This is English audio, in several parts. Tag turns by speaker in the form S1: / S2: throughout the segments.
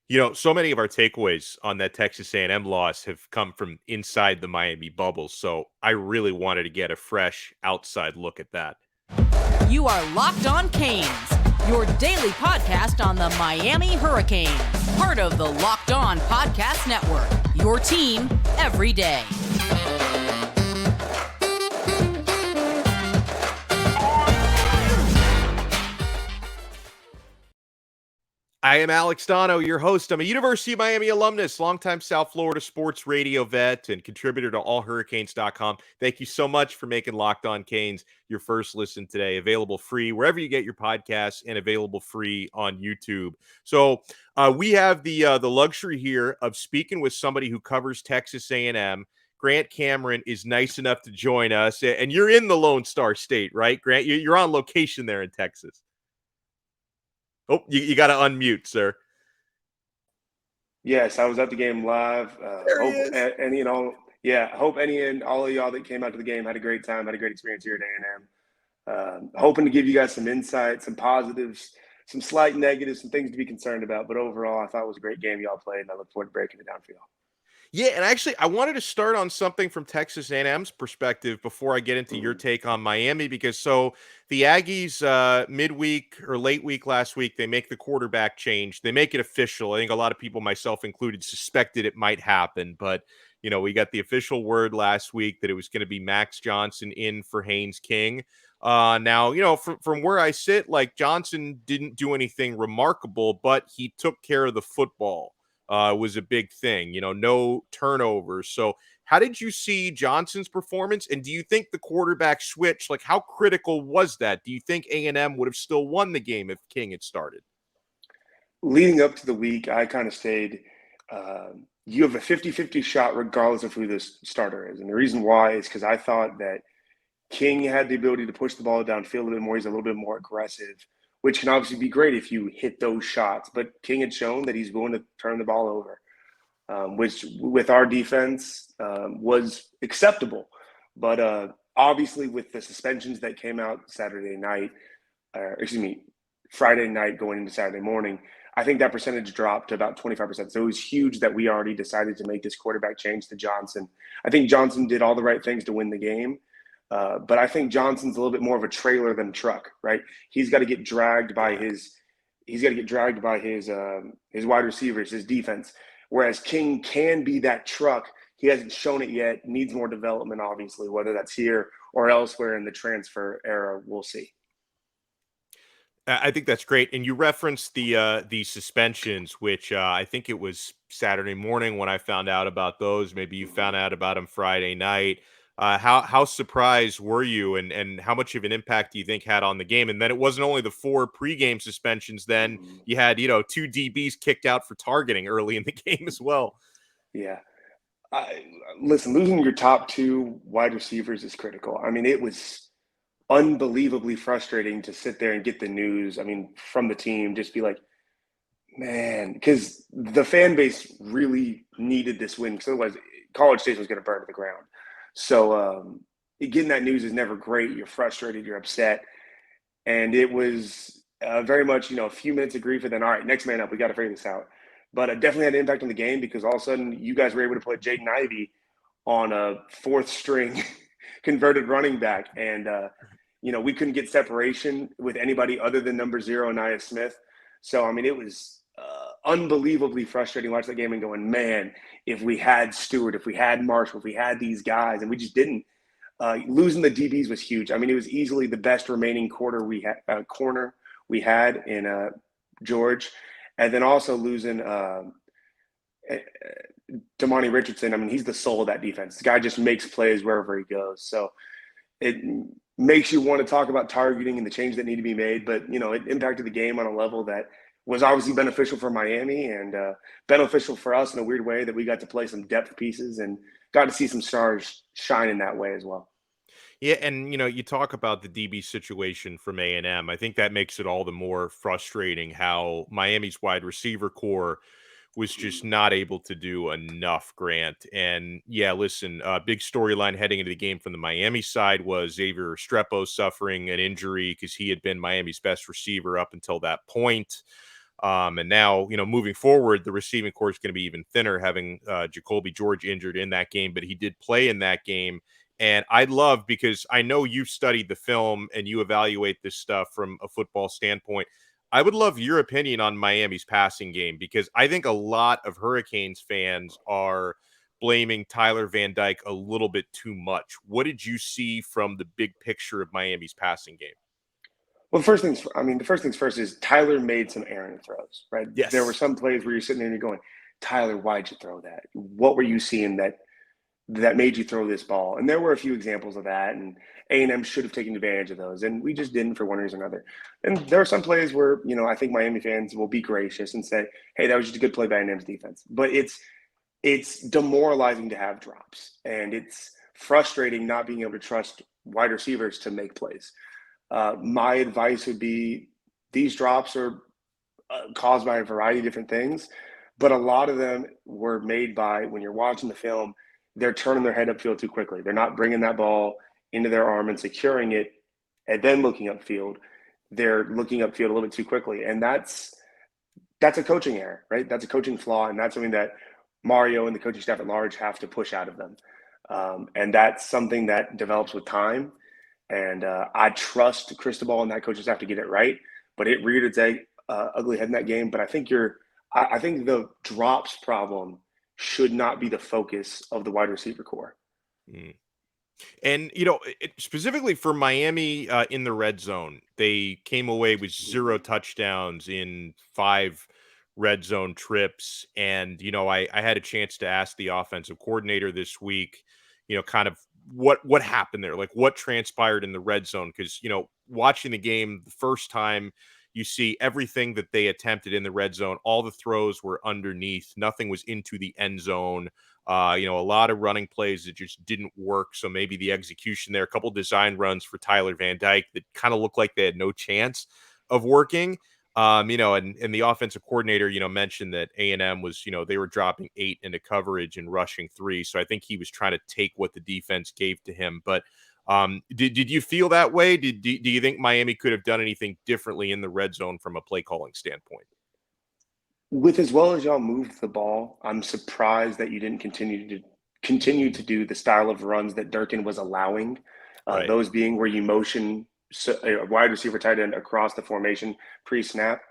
S1: So many of our takeaways on that Texas A&M loss have come from inside the Miami bubble. So I really wanted to get a fresh outside look at that.
S2: You are Locked On Canes, your daily podcast on the Miami Hurricanes, part of the Locked On Podcast Network, your team every day.
S1: I am Alex Donno, your host. I'm a University of Miami alumnus, longtime South Florida sports radio vet, and contributor to allhurricanes.com. Thank you so much for making Locked On Canes your first listen today. Available free wherever you get your podcasts and available free on YouTube. So we have the luxury here of speaking with somebody who covers Texas A&M. Grant Cameron is nice enough to join us, and you're in the Lone Star State, right, Grant? You're on location there in Texas. Oh, you got to unmute, sir.
S3: Yes, I was at the game live.
S1: There he is.
S3: Hope any and all of y'all that came out to the game had a great time, had a great experience here at A&M. Hoping to give you guys some insight, some positives, some slight negatives, some things to be concerned about. But overall, I thought it was a great game y'all played, and I look forward to breaking it down for y'all.
S1: Yeah, and actually, I wanted to start on something from Texas A&M's perspective before I get into your take on Miami, because the Aggies midweek or late week last week, they make the quarterback change. They make it official. I think a lot of people, myself included, suspected it might happen, but we got the official word last week that it was going to be Max Johnson in for Haynes King. Now, from where I sit, like, Johnson didn't do anything remarkable, but he took care of the football. Was a big thing, no turnovers. So how did you see Johnson's performance? And do you think the quarterback switch, like, how critical was that? Do you think A&M would have still won the game if King had started?
S3: Leading up to the week, I kind of stayed, you have a 50-50 shot regardless of who this starter is. And the reason why is because I thought that King had the ability to push the ball downfield a little bit more. He's a little bit more aggressive, which can obviously be great if you hit those shots. But King had shown that he's willing to turn the ball over, which with our defense was acceptable. But obviously with the suspensions that came out Friday night going into Saturday morning, I think that percentage dropped to about 25%. So it was huge that we already decided to make this quarterback change to Johnson. I think Johnson did all the right things to win the game. But I think Johnson's a little bit more of a trailer than a truck, right? He's got to get dragged by his wide receivers, his defense. Whereas King can be that truck. He hasn't shown it yet. Needs more development, obviously, whether that's here or elsewhere in the transfer era. We'll see.
S1: I think that's great. And you referenced the suspensions, which I think it was Saturday morning when I found out about those. Maybe you found out about them Friday night. How surprised were you, and how much of an impact do you think had on the game? And then it wasn't only the 4 pregame suspensions. Then you had 2 DBs kicked out for targeting early in the game as well.
S3: Yeah. Listen, losing your top 2 wide receivers is critical. I mean, it was unbelievably frustrating to sit there and get the news. I mean, from the team, just be like, man, because the fan base really needed this win, because otherwise College Station was going to burn to the ground. So getting that news is never great. You're frustrated, you're upset. And it was very much, a few minutes of grief and then, all right, next man up, we got to figure this out. But it definitely had an impact on the game, because all of a sudden you guys were able to put Jaden Ivey on a 4th string converted running back. And, we couldn't get separation with anybody other than number 0, Nia Smith. So, I mean, it was unbelievably frustrating watching that game and going, man, if we had Stewart, if we had Marshall, if we had these guys, and we just didn't. Losing the DBs was huge. I mean, it was easily the best remaining corner we had in George. And then also losing Damani Richardson. I mean, he's the soul of that defense. This guy just makes plays wherever he goes. So it makes you want to talk about targeting and the change that need to be made. But, it impacted the game on a level that was obviously beneficial for Miami and beneficial for us in a weird way, that we got to play some depth pieces and got to see some stars shine in that way as well.
S1: Yeah, and you talk about the DB situation from A&M. I think that makes it all the more frustrating how Miami's wide receiver core was just not able to do enough, Grant. And yeah, listen, big storyline heading into the game from the Miami side was Xavier Restrepo suffering an injury because he had been Miami's best receiver up until that point. And now, moving forward, the receiving core is going to be even thinner, having Jacoby George injured in that game, but he did play in that game. And I'd love, because I know you've studied the film and you evaluate this stuff from a football standpoint. I would love your opinion on Miami's passing game, because I think a lot of Hurricanes fans are blaming Tyler Van Dyke a little bit too much. What did you see from the big picture of Miami's passing game?
S3: Well, the first things first is Tyler made some errant throws, right? There were
S1: Yes.
S3: some plays where you're sitting there and you're going, Tyler, why'd you throw that? What were you seeing that made you throw this ball? And there were a few examples of that, and A&M should have taken advantage of those, and we just didn't for one reason or another. And there are some plays where, I think Miami fans will be gracious and say, hey, that was just a good play by A&M's defense. But it's demoralizing to have drops, and it's frustrating not being able to trust wide receivers to make plays. My advice would be these drops are caused by a variety of different things, but a lot of them were made by, when you're watching the film, they're turning their head upfield too quickly. They're not bringing that ball into their arm and securing it and then looking upfield. They're looking upfield a little bit too quickly. And that's a coaching error, right? That's a coaching flaw. And that's something that Mario and the coaching staff at large have to push out of them. And that's something that develops with time. And I trust Cristobal and that coaching staff to get it right. But it reared its ugly head in that game. But I think I think the drops problem should not be the focus of the wide receiver core.
S1: Mm. And, specifically for Miami in the red zone, they came away with 0 touchdowns in 5 red zone trips. And, I had a chance to ask the offensive coordinator this week, kind of what happened there, like what transpired in the red zone. Because, watching the game the first time, you see everything that they attempted in the red zone. All the throws were underneath. Nothing was into the end zone. A lot of running plays that just didn't work. So maybe the execution there, a couple design runs for Tyler Van Dyke that kind of looked like they had no chance of working. And the offensive coordinator, mentioned that A&M was, they were dropping 8 into coverage and rushing 3. So I think he was trying to take what the defense gave to him. But did you feel that way? Do you think Miami could have done anything differently in the red zone from a play calling standpoint?
S3: With as well as y'all moved the ball, I'm surprised that you didn't continue to do the style of runs that Durkin was allowing.
S1: Right.
S3: Those being where you motion a wide receiver tight end across the formation pre-snap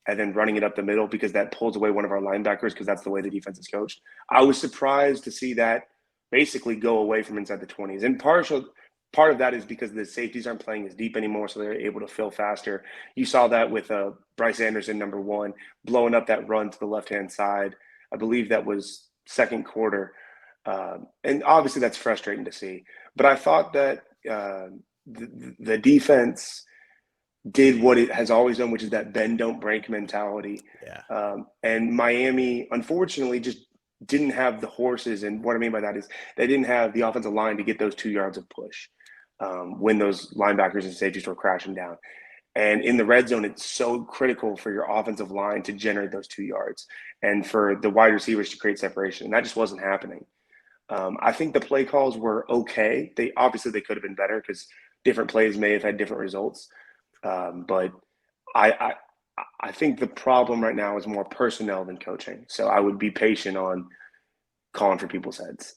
S3: and then running it up the middle, because that pulls away one of our linebackers, because that's the way the defense is coached. I was surprised to see that basically go away from inside the 20s. And part of that is because the safeties aren't playing as deep anymore, so they're able to fill faster. You saw that with Bryce Anderson, number 1, blowing up that run to the left-hand side. I believe that was second quarter. And obviously that's frustrating to see. But I thought that the defense did what it has always done, which is that bend, don't break mentality.
S1: Yeah.
S3: And Miami, unfortunately, just didn't have the horses. And what I mean by that is they didn't have the offensive line to get those 2 yards of push when those linebackers and safeties were crashing down. And in the red zone, it's so critical for your offensive line to generate those 2 yards and for the wide receivers to create separation. And that just wasn't happening. I think the play calls were okay. They could have been better because different plays may have had different results. But I think the problem right now is more personnel than coaching. So I would be patient on calling for people's heads.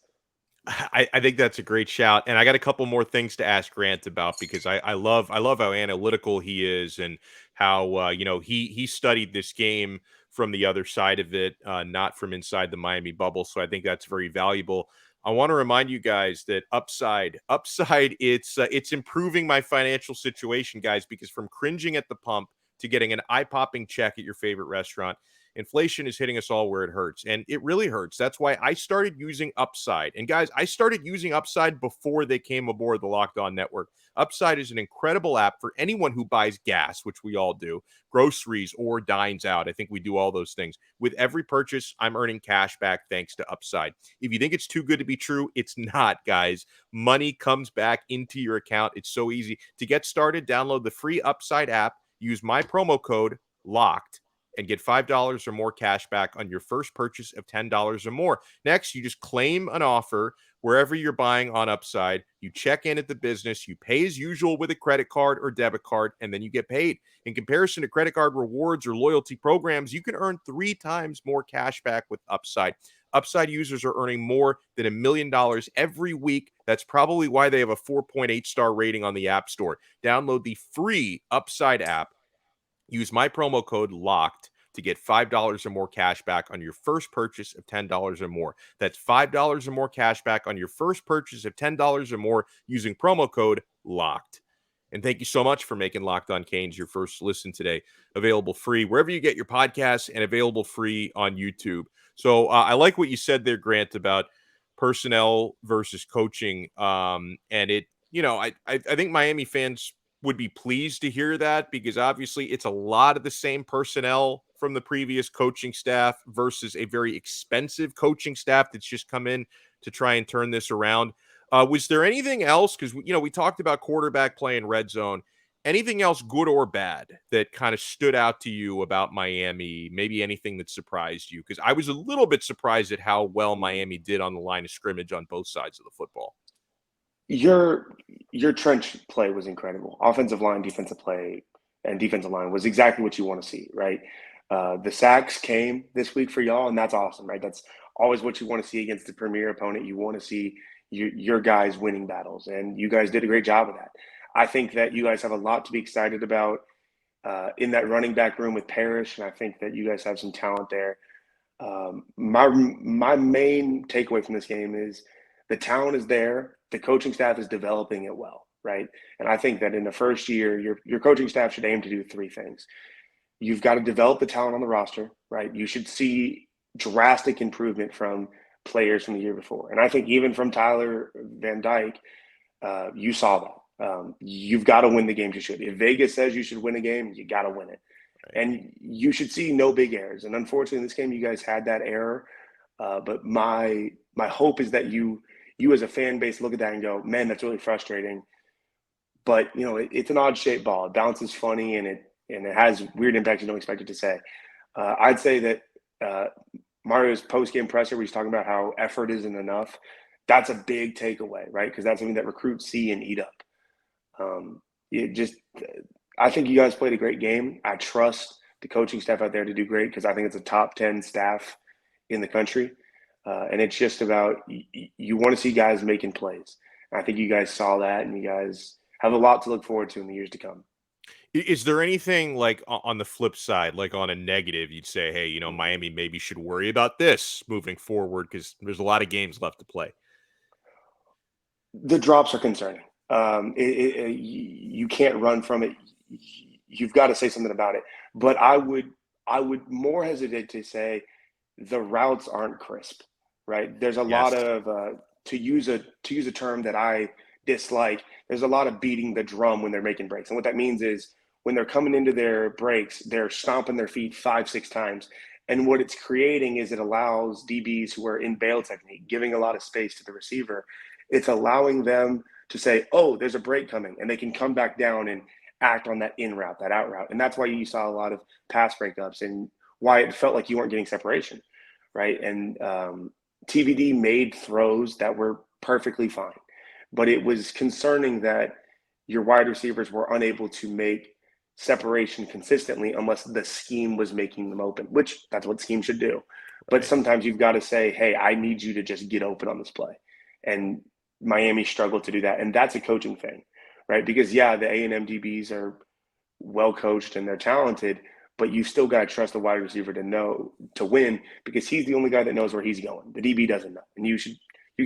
S1: I think that's a great shout. And I got a couple more things to ask Grant about, because I love how analytical he is, and how he studied this game from the other side of it, not from inside the Miami bubble. So I think that's very valuable. I want to remind you guys that upside, it's improving my financial situation, guys, because from cringing at the pump to getting an eye-popping check at your favorite restaurant, inflation is hitting us all where it hurts, and it really hurts. That's why I started using Upside. And guys, I started using Upside before they came aboard the Locked On Network. Upside is an incredible app for anyone who buys gas, which we all do, groceries, or dines out. I think we do all those things. With every purchase, I'm earning cash back thanks to Upside. If you think it's too good to be true, it's not, guys. Money comes back into your account. It's so easy. To get started, download the free Upside app, use my promo code LOCKED, and get $5 or more cash back on your first purchase of $10 or more. Next, you just claim an offer wherever you're buying on Upside. You check in at the business, you pay as usual with a credit card or debit card, and then you get paid. In comparison to credit card rewards or loyalty programs, you can earn 3 times more cash back with Upside. Upside users are earning more than $1 million every week. That's probably why they have a 4.8 star rating on the App Store. Download the free Upside app. Use my promo code LOCKED to get $5 or more cash back on your first purchase of $10 or more. That's $5 or more cash back on your first purchase of $10 or more using promo code LOCKED. And thank you so much for making Locked On Canes your first listen today. Available free wherever you get your podcasts and available free on YouTube. So I like what you said there, Grant, about personnel versus coaching. And it, I think Miami fans would be pleased to hear that, because obviously it's a lot of the same personnel from the previous coaching staff versus a very expensive coaching staff that's just come in to try and turn this around. Was there anything else? Because, we talked about quarterback play in red zone. Anything else, good or bad, that kind of stood out to you about Miami? Maybe anything that surprised you? Because I was a little bit surprised at how well Miami did on the line of scrimmage on both sides of the football.
S3: Your trench play was incredible. Offensive line, defensive play, and defensive line was exactly what you want to see, right? The sacks came this week for y'all, and that's awesome, right? That's always what you want to see against the premier opponent. You want to see your guys winning battles, and you guys did a great job of that. I think that you guys have a lot to be excited about in that running back room with Parrish, and I think that you guys have some talent there. My main takeaway from this game is the talent is there. The coaching staff is developing it well, right? And I think that in the first year, your coaching staff should aim to do 3 things. You've got to develop the talent on the roster, right? You should see drastic improvement from players from the year before. And I think even from Tyler Van Dyke, you saw that. You've got to win the games you should. If Vegas says you should win a game, you got to win it. Right. And you should see no big errors. And unfortunately, in this game, you guys had that error. But my hope is that you as a fan base look at that and go, man, that's really frustrating. But, it's an odd-shaped ball. It bounces funny, and it has weird impacts you don't expect it to say. I'd say that Mario's post-game presser, where he's talking about how effort isn't enough, that's a big takeaway, right? Because that's something that recruits see and eat up. I think you guys played a great game. I trust the coaching staff out there to do great, because I think it's a top 10 staff in the country. And it's just about you want to see guys making plays. And I think you guys saw that, and you guys have a lot to look forward to in the years to come.
S1: Is there anything like on the flip side, like on a negative, you'd say, hey, Miami maybe should worry about this moving forward, because there's a lot of games left to play?
S3: The drops are concerning. You can't run from it. You've got to say something about it. But I would more hesitate to say the routes aren't crisp, right? There's a lot of to use a term that I dislike. There's a lot of beating the drum when they're making breaks, and what that means is when they're coming into their breaks, they're stomping their feet 5-6 times. And what it's creating is it allows DBs who are in bail technique, giving a lot of space to the receiver. It's allowing them to say, oh, there's a break coming, and they can come back down and act on that in route, that out route. And that's why you saw a lot of pass breakups and why it felt like you weren't getting separation, right? And TVD made throws that were perfectly fine. But it was concerning that your wide receivers were unable to make separation consistently unless the scheme was making them open, which that's what scheme should do. Right. But sometimes you've got to say, hey, I need you to just get open on this play. And Miami struggled to do that. And that's a coaching thing, right? Because, the A&M DBs are well coached and they're talented, but you still got to trust the wide receiver to win, because he's the only guy that knows where he's going. The DB doesn't know. And you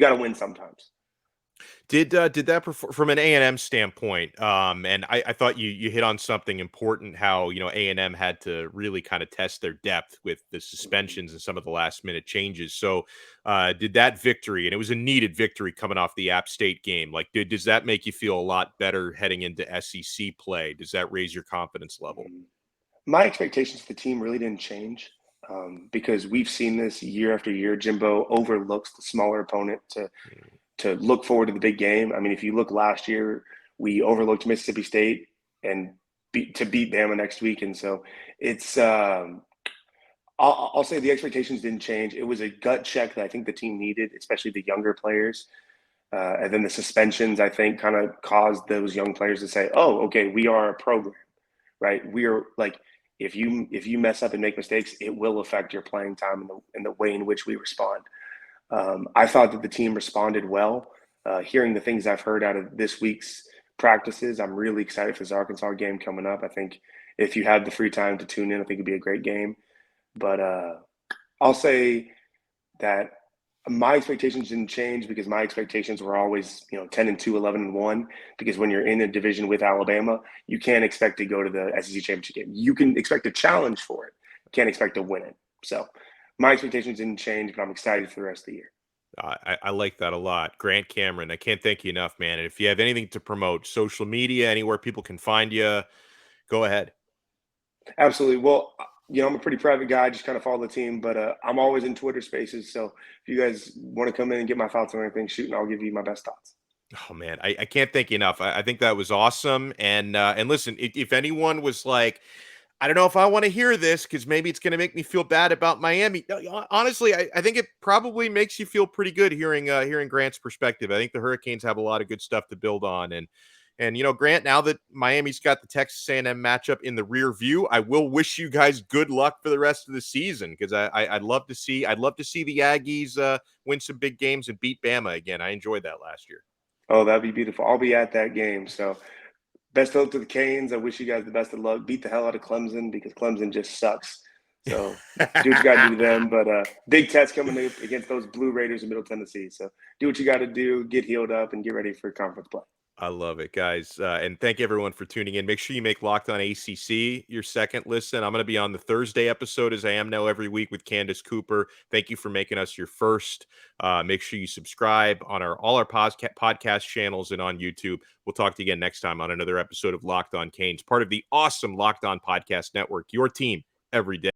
S3: got to win sometimes.
S1: Did that from an A&M standpoint? And I thought you hit on something important, how A&M had to really kind of test their depth with the suspensions and some of the last minute changes. So did that victory, and it was a needed victory coming off the App State game, like does that make you feel a lot better heading into SEC play? Does that raise your confidence level?
S3: My expectations for the team really didn't change, because we've seen this year after year. Jimbo overlooks the smaller opponent to look forward to the big game. I mean, if you look last year, we overlooked Mississippi State and beat Bama next week. And so it's I'll say the expectations didn't change. It was a gut check that I think the team needed, especially the younger players. And then the suspensions, I think, kind of caused those young players to say, "Oh, okay, we are a program, right? We are like, if you mess up and make mistakes, it will affect your playing time and the way in which we respond." I thought that the team responded well. Hearing the things I've heard out of this week's practices, I'm really excited for this Arkansas game coming up. I think if you have the free time to tune in, I think it'd be a great game. But I'll say that my expectations didn't change because my expectations were always, 10-2, 11-1. Because when you're in a division with Alabama, you can't expect to go to the SEC championship game. You can expect a challenge for it. You can't expect to win it. So my expectations didn't change, but I'm excited for the rest of the year.
S1: I like that a lot. Grant Cameron, I can't thank you enough, man. And if you have anything to promote, social media, anywhere people can find you, go ahead.
S3: Absolutely. Well, I'm a pretty private guy. I just kind of follow the team, but I'm always in Twitter Spaces. So if you guys want to come in and get my thoughts on anything, shoot, and I'll give you my best thoughts.
S1: Oh man, I can't thank you enough. I think that was awesome. And listen, if anyone was like, I don't know if I want to hear this because maybe it's going to make me feel bad about Miami. No, honestly, I think it probably makes you feel pretty good hearing Grant's perspective. I think the Hurricanes have a lot of good stuff to build on, and Grant, now that Miami's got the Texas A&M matchup in the rear view, I will wish you guys good luck for the rest of the season because I'd love to see the Aggies win some big games and beat Bama again. I enjoyed that last year.
S3: Oh, that'd be beautiful. I'll be at that game. So best of luck to the Canes. I wish you guys the best of luck. Beat the hell out of Clemson because Clemson just sucks. So do what you got to do to them. But big test coming up against those Blue Raiders in Middle Tennessee. So do what you got to do, get healed up, and get ready for conference play.
S1: I love it, guys. And thank everyone for tuning in. Make sure you make Locked On ACC your second listen. I'm going to be on the Thursday episode, as I am now every week, with Candace Cooper. Thank you for making us your first. Make sure you subscribe on all our podcast channels and on YouTube. We'll talk to you again next time on another episode of Locked On Canes, part of the awesome Locked On Podcast Network, your team every day.